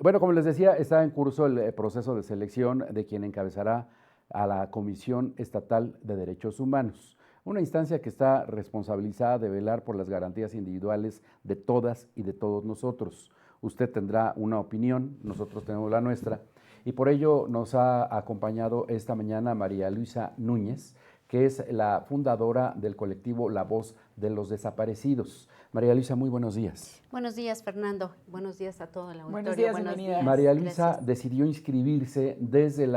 Bueno, como les decía, está en curso el proceso de selección de quien encabezará a la Comisión Estatal de Derechos Humanos, una instancia que está responsabilizada de velar por las garantías individuales de todas y de todos nosotros. Usted tendrá una opinión, nosotros tenemos la nuestra, y por ello nos ha acompañado esta mañana María Luisa Núñez, que es la fundadora del colectivo La Voz de los Desaparecidos. María Luisa, muy buenos días. Buenos días, Fernando. Buenos días a todo el auditorio. Buenos días, bienvenida. María Luisa Gracias. decidió inscribirse desde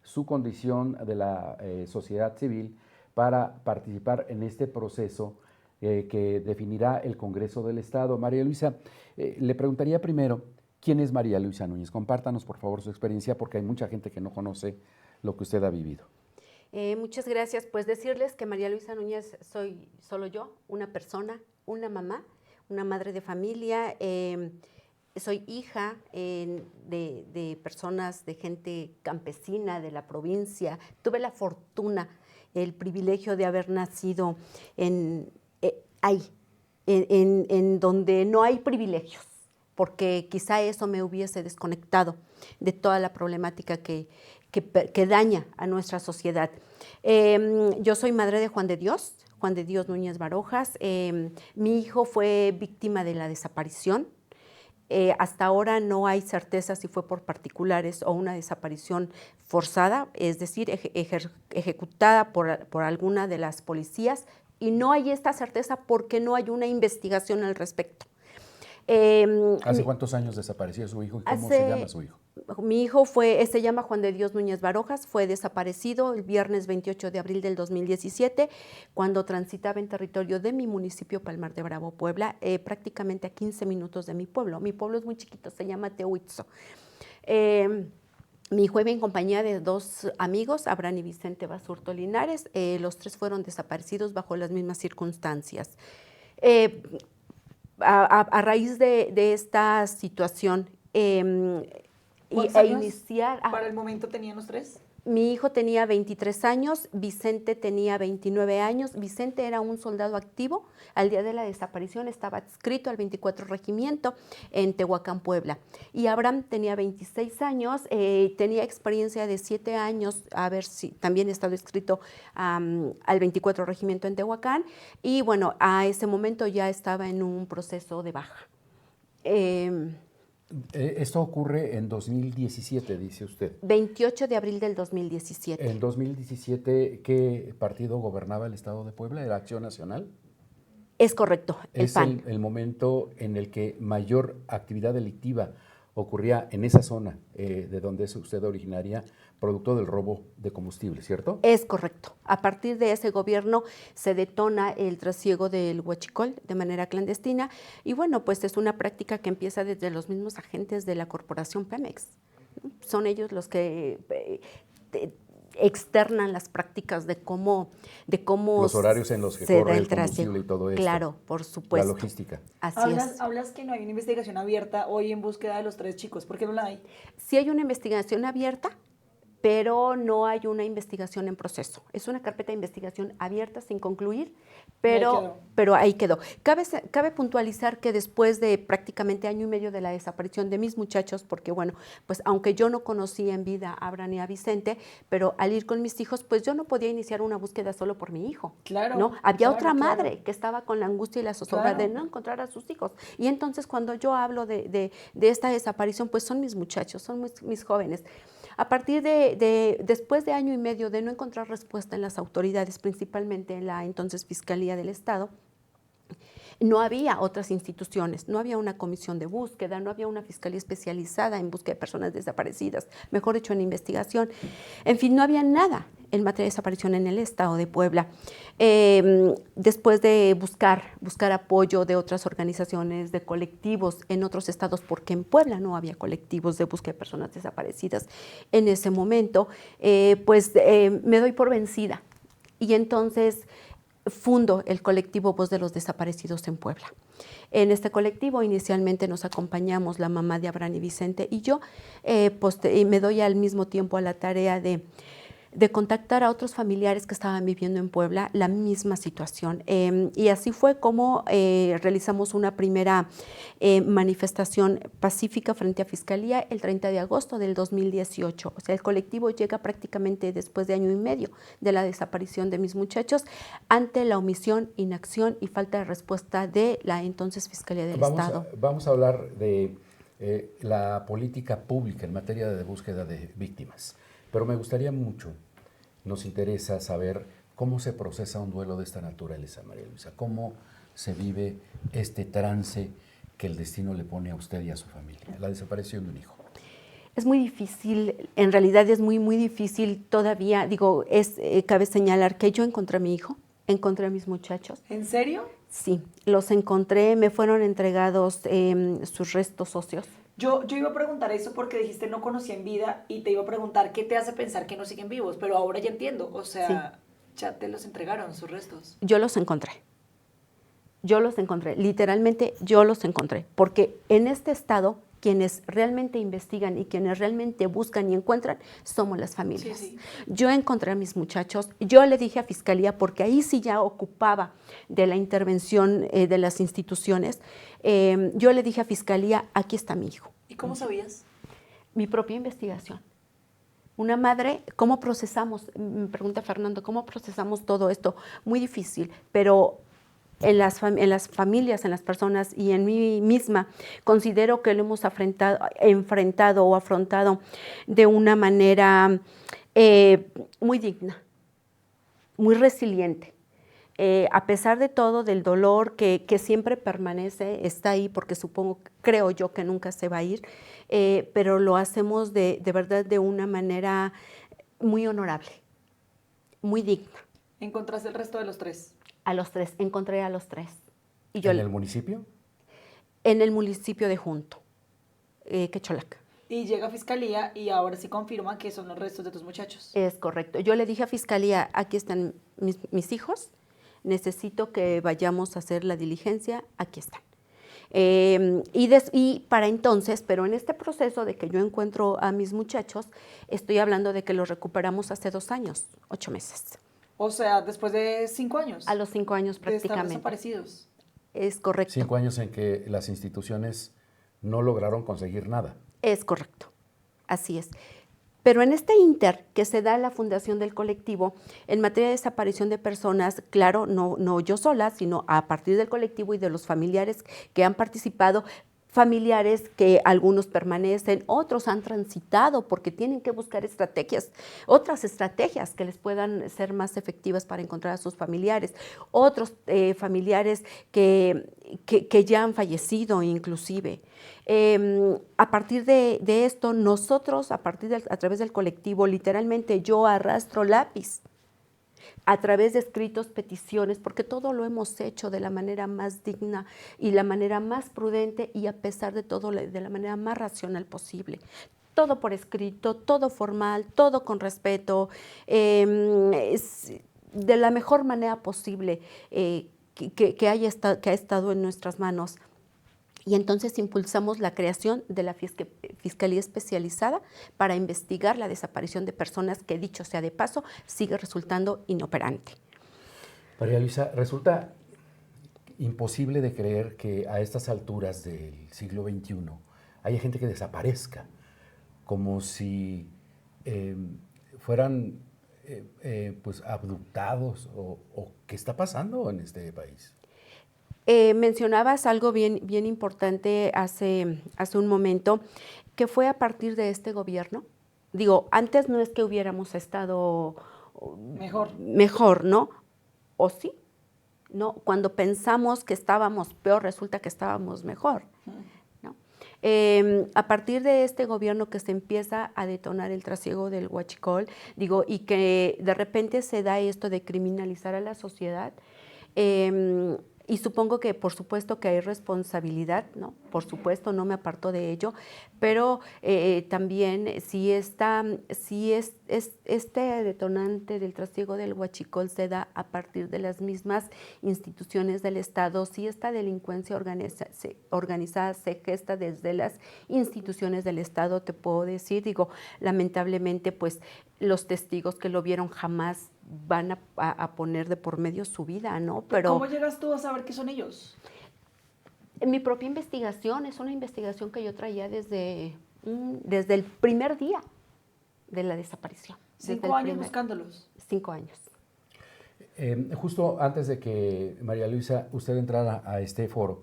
su condición de la sociedad civil para participar en este proceso que definirá el Congreso del Estado. María Luisa, le preguntaría primero, ¿quién es María Luisa Núñez? Compártanos, por favor, su experiencia, porque hay mucha gente que no conoce lo que usted ha vivido. Muchas gracias. Pues decirles que María Luisa Núñez soy solo yo, una persona, una mamá, una madre de familia. Soy hija de personas, de gente campesina de la provincia. Tuve la fortuna, el privilegio de haber nacido ahí, en donde no hay privilegios, porque quizá eso me hubiese desconectado de toda la problemática que daña a nuestra sociedad. Yo soy madre de Juan de Dios Núñez Barojas. Mi hijo fue víctima de la desaparición. Hasta ahora no hay certeza si fue por particulares o una desaparición forzada, es decir, ejecutada por alguna de las policías, y no hay esta certeza porque no hay una investigación al respecto. ¿Hace cuántos años desapareció su hijo y cómo se llama su hijo? Mi hijo se llama Juan de Dios Núñez Barojas, fue desaparecido el viernes 28 de abril del 2017, cuando transitaba en territorio de mi municipio, Palmar de Bravo, Puebla, prácticamente a 15 minutos de mi pueblo. Mi pueblo es muy chiquito, se llama Tehuitzo. Mi hijo iba en compañía de dos amigos, Abraham y Vicente Basurto Linares. Los tres fueron desaparecidos bajo las mismas circunstancias. A raíz de esta situación, ¿Cuántos años para el momento tenían los tres? Mi hijo tenía 23 años, Vicente tenía 29 años. Vicente era un soldado activo. Al día de la desaparición estaba adscrito al 24 Regimiento en Tehuacán, Puebla. Y Abraham tenía 26 años, tenía experiencia de 7 años, también estaba adscrito al 24 Regimiento en Tehuacán. Y bueno, a ese momento ya estaba en un proceso de baja. Esto ocurre en 2017, dice usted. 28 de abril del 2017. En 2017, ¿qué partido gobernaba el Estado de Puebla? ¿Era Acción Nacional? Es correcto, el PAN. Es el momento en el que mayor actividad delictiva ocurría en esa zona de donde es usted originaria, producto del robo de combustible, ¿cierto? Es correcto. A partir de ese gobierno se detona el trasiego del huachicol de manera clandestina, y bueno, pues es una práctica que empieza desde los mismos agentes de la corporación Pemex. Son ellos los que externan las prácticas de cómo los horarios en los que corre el combustible y todo esto. Claro, por supuesto. La logística. Así es. Hablas que no hay una investigación abierta hoy en búsqueda de los tres chicos. ¿Por qué no la hay? Sí hay una investigación abierta, pero no hay una investigación en proceso. Es una carpeta de investigación abierta sin concluir, pero ahí quedó. Cabe puntualizar que después de prácticamente año y medio de la desaparición de mis muchachos, porque bueno, pues aunque yo no conocía en vida a Abraham y a Vicente, pero al ir con mis hijos, pues yo no podía iniciar una búsqueda solo por mi hijo. Claro. ¿no? Había otra madre que estaba con la angustia y la zozobra de no encontrar a sus hijos. Y entonces cuando yo hablo de esta desaparición, pues son mis muchachos, son mis jóvenes. A partir después de año y medio de no encontrar respuesta en las autoridades, principalmente en la entonces Fiscalía del Estado, no había otras instituciones, no había una comisión de búsqueda, no había una fiscalía especializada en búsqueda de personas desaparecidas, mejor dicho, en investigación. En fin, no había nada en materia de desaparición en el Estado de Puebla. Después de buscar apoyo de otras organizaciones, de colectivos en otros estados, porque en Puebla no había colectivos de búsqueda de personas desaparecidas en ese momento, me doy por vencida. Y entonces fundo el colectivo Voz de los Desaparecidos en Puebla. En este colectivo inicialmente nos acompañamos la mamá de Abraham y Vicente y yo, y me doy al mismo tiempo a la tarea de de contactar a otros familiares que estaban viviendo en Puebla la misma situación. Y así fue como realizamos una primera manifestación pacífica frente a Fiscalía el 30 de agosto del 2018. O sea, el colectivo llega prácticamente después de año y medio de la desaparición de mis muchachos ante la omisión, inacción y falta de respuesta de la entonces Fiscalía del Estado. Vamos a hablar de la política pública en materia de búsqueda de víctimas. Pero me gustaría mucho, nos interesa saber cómo se procesa un duelo de esta naturaleza, María Luisa, cómo se vive este trance que el destino le pone a usted y a su familia, la desaparición de un hijo. Es muy difícil, en realidad es muy difícil todavía, cabe señalar que yo encontré a mi hijo, encontré a mis muchachos. ¿En serio? Sí, los encontré, me fueron entregados sus restos óseos. Yo iba a preguntar eso porque dijiste no conocí en vida y te iba a preguntar qué te hace pensar que no siguen vivos, pero ahora ya entiendo, o sea, sí. Ya te los entregaron, sus restos. Yo los encontré, literalmente yo los encontré, porque en este estado quienes realmente investigan y quienes realmente buscan y encuentran somos las familias. Sí, sí. Yo encontré a mis muchachos, yo le dije a Fiscalía, porque ahí sí ya ocupaba de la intervención de las instituciones, yo le dije a Fiscalía, aquí está mi hijo. ¿Y cómo sabías? Mi propia investigación. Una madre, ¿cómo procesamos? Me pregunta Fernando, ¿cómo procesamos todo esto? Muy difícil, pero en las familias, en las personas y en mí misma, considero que lo hemos enfrentado o afrontado de una manera muy digna, muy resiliente. A pesar de todo, del dolor que siempre permanece, está ahí porque creo yo que nunca se va a ir, pero lo hacemos de verdad de una manera muy honorable, muy digna. ¿Encontraste el resto de los tres? A los tres, encontré a los tres. Y yo, ¿en el municipio? En el municipio de Junto, Quecholac. Y llega a Fiscalía y ahora sí confirma que son los restos de tus muchachos. Es correcto. Yo le dije a Fiscalía, aquí están mis hijos, necesito que vayamos a hacer la diligencia, aquí están. Y para entonces, pero en este proceso de que yo encuentro a mis muchachos, estoy hablando de que los recuperamos hace 2 años, 8 meses. O sea, después de 5 años. A los 5 años prácticamente. De estar desaparecidos. Es correcto. 5 años en que las instituciones no lograron conseguir nada. Es correcto, así es. Pero en este inter que se da la fundación del colectivo, en materia de desaparición de personas, claro, no yo sola, sino a partir del colectivo y de los familiares que han participado, familiares que algunos permanecen, otros han transitado porque tienen que buscar otras estrategias que les puedan ser más efectivas para encontrar a sus familiares, otros familiares que ya han fallecido inclusive. A partir de esto, nosotros, a través del colectivo, literalmente yo arrastro lápiz a través de escritos, peticiones, porque todo lo hemos hecho de la manera más digna y la manera más prudente y a pesar de todo, de la manera más racional posible. Todo por escrito, todo formal, todo con respeto, de la mejor manera posible que ha estado en nuestras manos. Y entonces impulsamos la creación de la Fiscalía Especializada para investigar la desaparición de personas que, dicho sea de paso, sigue resultando inoperante. María Luisa, resulta imposible de creer que a estas alturas del siglo XXI haya gente que desaparezca, como si fueran pues abductados o ¿qué está pasando en este país? Mencionabas algo bien importante hace un momento, que fue a partir de este gobierno. Digo, antes no es que hubiéramos estado mejor, ¿no? ¿O sí? ¿No? Cuando pensamos que estábamos peor, resulta que estábamos mejor, ¿no? A partir de este gobierno que se empieza a detonar el trasiego del huachicol, digo, y que de repente se da esto de criminalizar a la sociedad, Y supongo que, por supuesto, que hay responsabilidad, ¿no? Por supuesto, no me aparto de ello, pero también si este detonante del trasiego del huachicol se da a partir de las mismas instituciones del Estado, si esta delincuencia organizada se gesta desde las instituciones del Estado, te puedo decir, digo, lamentablemente, pues los testigos que lo vieron jamás van a poner de por medio su vida, ¿no? Pero ¿cómo llegas tú a saber que son ellos? En mi propia investigación, es una investigación que yo traía desde el primer día de la desaparición. 5 años buscándolos. 5 años. Justo antes de que María Luisa, usted entrara a este foro,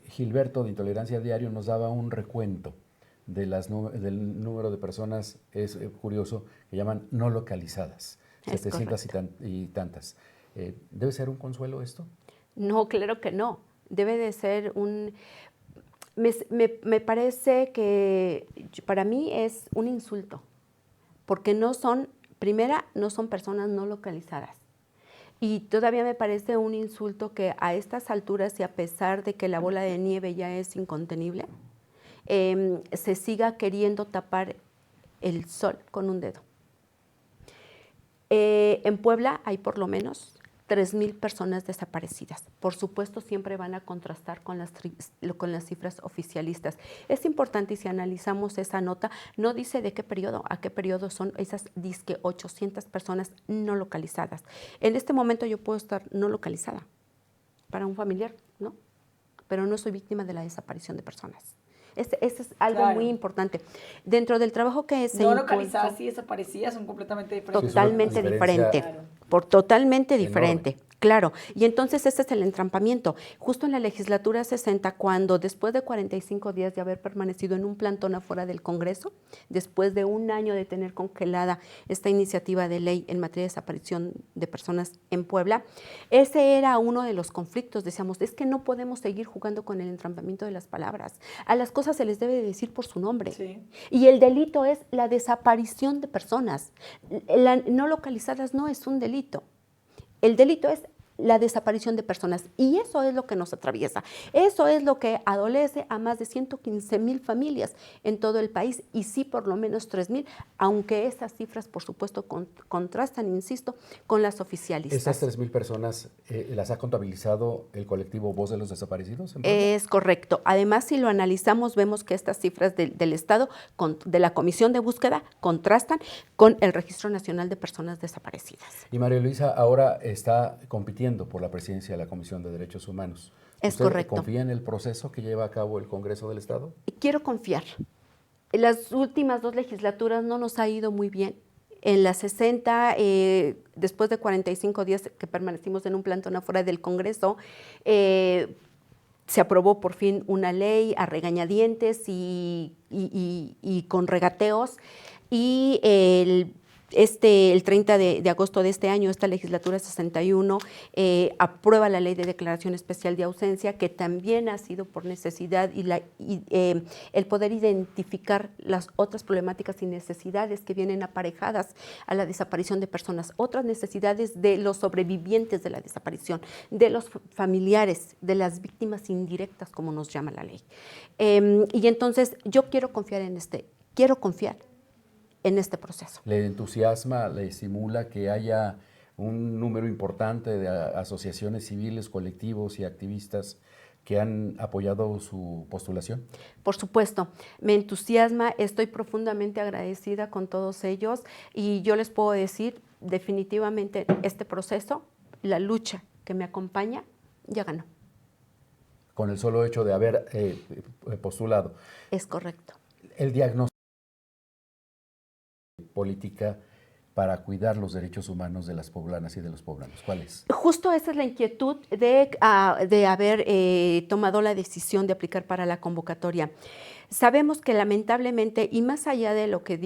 Gilberto de Intolerancia Diario nos daba un recuento de del número de personas, es curioso, que llaman no localizadas, 700 y tantas. ¿Debe ser un consuelo esto? No, claro que no. Debe de ser me parece que para mí es un insulto, porque no son personas no localizadas. Y todavía me parece un insulto que a estas alturas, y a pesar de que la bola de nieve ya es incontenible, se siga queriendo tapar el sol con un dedo. En Puebla hay por lo menos 3,000 personas desaparecidas. Por supuesto, siempre van a contrastar con las cifras oficialistas. Es importante, y si analizamos esa nota, no dice a qué periodo son esas disque 800 personas no localizadas. En este momento yo puedo estar no localizada para un familiar, ¿no? Pero no soy víctima de la desaparición de personas. Ese es algo muy importante. Dentro del trabajo que se no localizadas y desaparecidas son completamente diferentes. Totalmente diferente. Totalmente diferente. Claro, y entonces ese es el entrampamiento. Justo en la legislatura 60, cuando después de 45 días de haber permanecido en un plantón afuera del Congreso, después de un año de tener congelada esta iniciativa de ley en materia de desaparición de personas en Puebla, ese era uno de los conflictos. Decíamos, es que no podemos seguir jugando con el entrampamiento de las palabras. A las cosas se les debe de decir por su nombre. Sí. Y el delito es la desaparición de personas. No localizadas no es un delito. El delito es la desaparición de personas, y eso es lo que nos atraviesa. Eso es lo que adolece a más de 115,000 familias en todo el país, y sí por lo menos 3,000, aunque esas cifras, por supuesto, contrastan, insisto, con las oficialistas. ¿Estas 3,000 personas las ha contabilizado el colectivo Voz de los Desaparecidos? Es correcto. Además, si lo analizamos, vemos que estas cifras del Estado, de la Comisión de Búsqueda, contrastan con el Registro Nacional de Personas Desaparecidas. Y María Luisa ahora está compitiendo por la presidencia de la Comisión de Derechos Humanos. Es correcto. ¿Confía en el proceso que lleva a cabo el Congreso del Estado? Quiero confiar. En las últimas 2 legislaturas no nos ha ido muy bien. En la 60, después de 45 días que permanecimos en un plantón afuera del Congreso, se aprobó por fin una ley a regañadientes y con regateos, y el 30 de agosto de este año, esta legislatura 61 aprueba la ley de declaración especial de ausencia, que también ha sido por necesidad y el poder identificar las otras problemáticas y necesidades que vienen aparejadas a la desaparición de personas, otras necesidades de los sobrevivientes de la desaparición, de los familiares, de las víctimas indirectas, como nos llama la ley. Y entonces yo quiero confiar en este proceso. ¿Le entusiasma, le estimula que haya un número importante de asociaciones civiles, colectivos y activistas que han apoyado su postulación? Por supuesto, me entusiasma, estoy profundamente agradecida con todos ellos, y yo les puedo decir definitivamente este proceso, la lucha que me acompaña, ya ganó. Con el solo hecho de haber postulado. Es correcto. El diagnóstico política para cuidar los derechos humanos de las poblanas y de los poblanos, ¿cuál es? Justo esa es la inquietud de haber tomado la decisión de aplicar para la convocatoria. Sabemos que lamentablemente, y más allá de lo que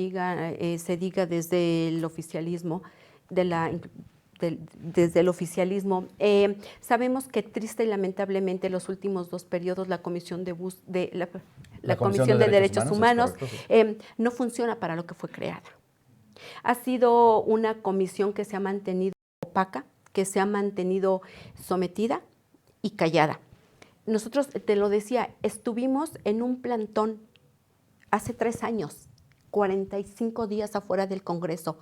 se diga desde el oficialismo, desde el oficialismo, sabemos que triste y lamentablemente los últimos 2 periodos la Comisión de Derechos Humanos no funciona para lo que fue creada. Ha sido una comisión que se ha mantenido opaca, que se ha mantenido sometida y callada. Nosotros, te lo decía, estuvimos en un plantón hace 3 años, 45 días afuera del Congreso.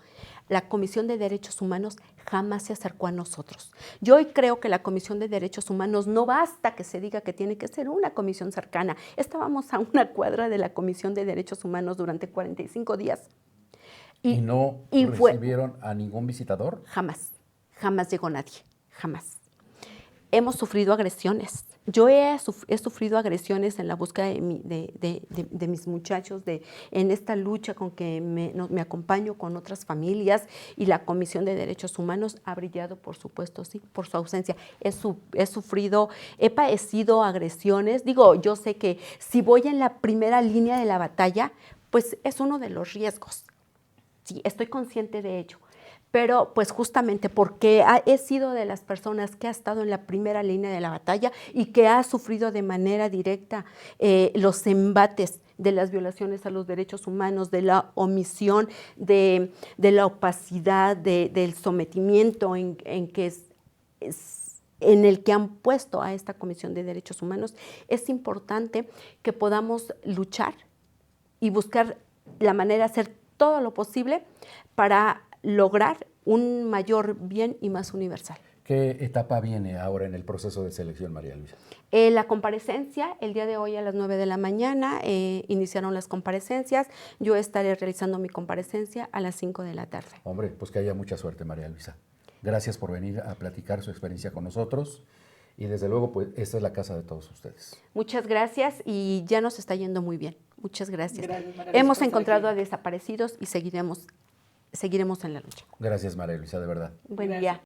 La Comisión de Derechos Humanos jamás se acercó a nosotros. Yo hoy creo que la Comisión de Derechos Humanos no basta que se diga que tiene que ser una comisión cercana. Estábamos a una cuadra de la Comisión de Derechos Humanos durante 45 días. ¿Y no recibieron a ningún visitador? Jamás, jamás llegó nadie, jamás. Hemos sufrido agresiones. Yo he sufrido agresiones en la búsqueda de mis muchachos, en esta lucha con que me acompaño con otras familias, y la Comisión de Derechos Humanos ha brillado, por supuesto, sí, por su ausencia. He padecido agresiones. Digo, yo sé que si voy en la primera línea de la batalla, pues es uno de los riesgos. Sí, estoy consciente de ello. Pero pues justamente porque he sido de las personas que ha estado en la primera línea de la batalla y que ha sufrido de manera directa los embates de las violaciones a los derechos humanos, de la omisión, de la opacidad, del sometimiento en el que han puesto a esta Comisión de Derechos Humanos, es importante que podamos luchar y buscar la manera de hacer todo lo posible para lograr un mayor bien y más universal. ¿Qué etapa viene ahora en el proceso de selección, María Luisa? La comparecencia, el día de hoy a las 9 de la mañana iniciaron las comparecencias. Yo estaré realizando mi comparecencia a las 5 de la tarde. Hombre, pues que haya mucha suerte, María Luisa. Gracias por venir a platicar su experiencia con nosotros. Y desde luego, pues esta es la casa de todos ustedes. Muchas gracias, y ya nos está yendo muy bien. Muchas gracias. Gracias, María Luisa, Hemos por estar encontrado aquí. a desaparecidos y seguiremos en la lucha. Gracias, María Luisa, de verdad. Buen Gracias. día.